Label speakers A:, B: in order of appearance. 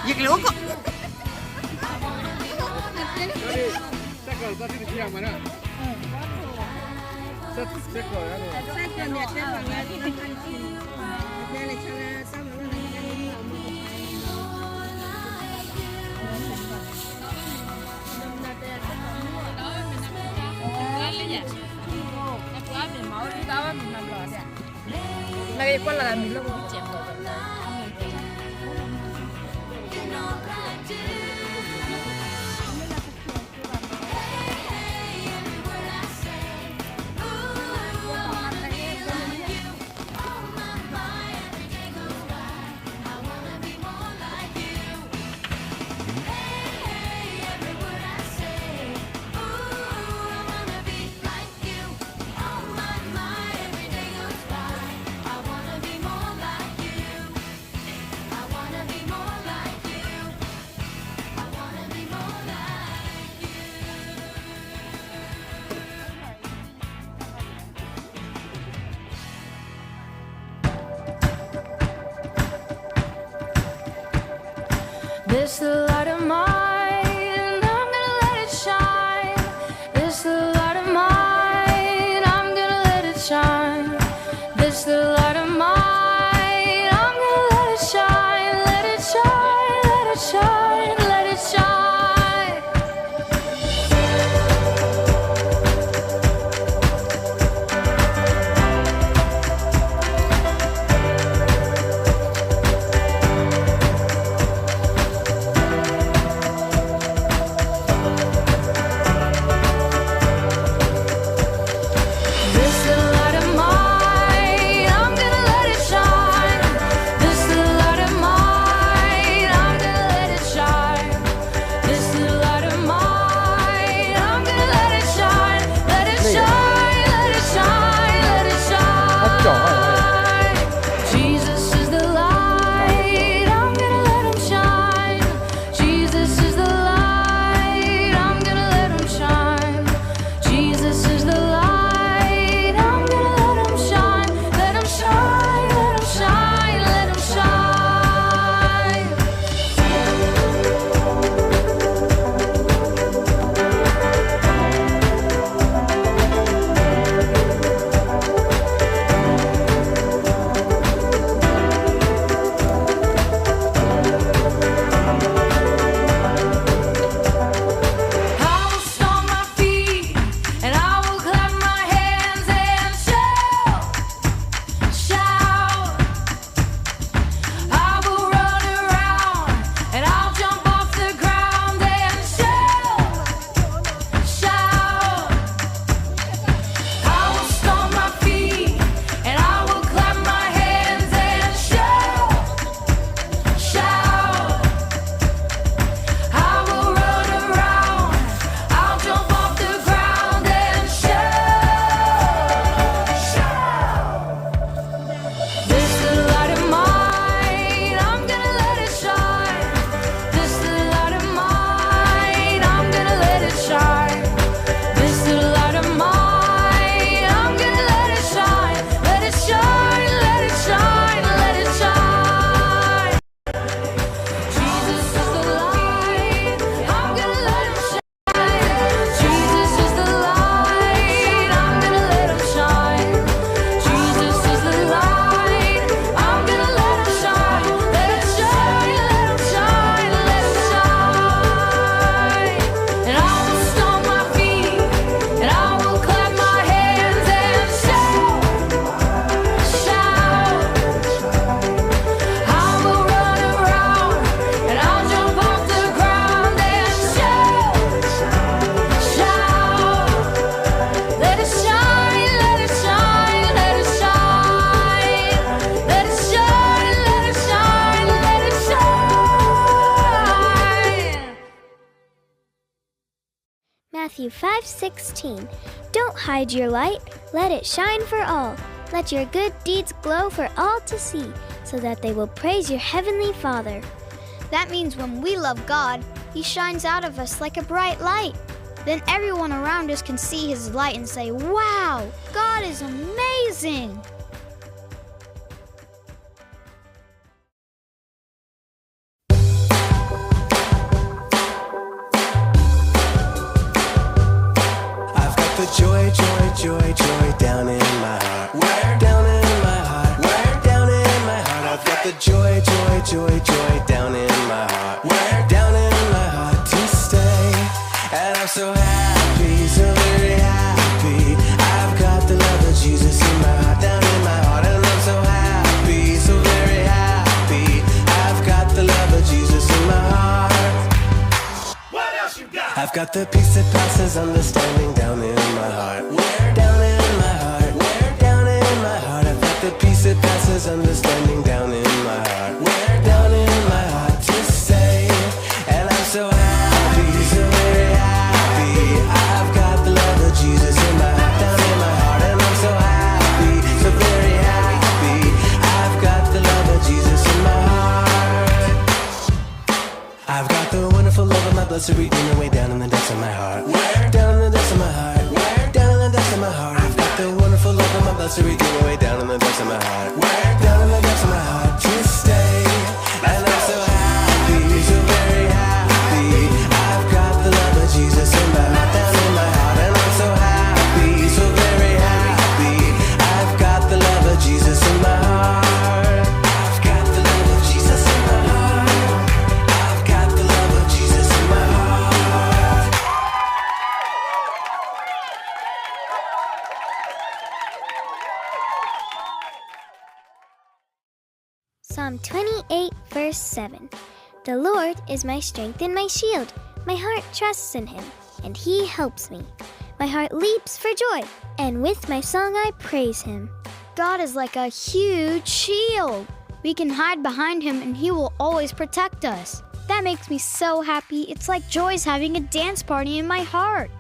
A: Giật lửa con. Này con là mình luôn chém rồi.
B: This the light of mine, I'm gonna let it shine. This the light of mine, I'm gonna let it shine. This the light of mine, I'm gonna let it shine. Let it shine, let it shine, let it shine.
C: Matthew 5:16. Don't hide your light, let it shine for all. Let your good deeds glow for all to see, so that they will praise your heavenly Father.
D: That means when we love God, He shines out of us like a bright light. Then everyone around us can see His light and say, "Wow, God is amazing!"
E: Joy, joy, joy, joy down in my heart. Where? Down in my heart. Where? Down in my heart. I've got the joy, joy, joy, joy down in my heart. Where? Down in my heart to stay. And I'm so happy, so very happy. I've got the love of Jesus in my heart, down in my heart. And I'm so happy, so very happy. I've got the love of Jesus in my heart. What else you got? I've got the peace that passes understanding down in my heart. Where? Down in my heart. Where? Down in my heart. I've got the peace that passes understanding down in my heart. Where? Down in my heart to stay. And I'm so happy, so very happy. I've got the love of Jesus in my heart, down in my heart. And I'm so happy, so very happy. I've got the love of Jesus in my heart. I've got the wonderful love of my blessed Redeemer way down in the depths of my heart. Where? Down in the depths of my heart. Where? Down in the depths of my heart. I've got the wonderful love of my blessed Redeemer way down in the depths of my heart. Where? Down in the depths of my heart to stay. And I'm so happy, so very happy. I've got the love of Jesus in my heart, down in my heart. And I'm so happy, so very happy. I've got the love of Jesus in my heart. I've got the love of Jesus in my heart. I've got the love of Jesus in my heart.
C: Psalm 28, verse 7. The Lord is my strength and my shield. My heart trusts in Him, and He helps me. My heart leaps for joy, and with my song I praise Him.
D: God is like a huge shield. We can hide behind Him and He will always protect us. That makes me so happy. It's like joy's having a dance party in my heart.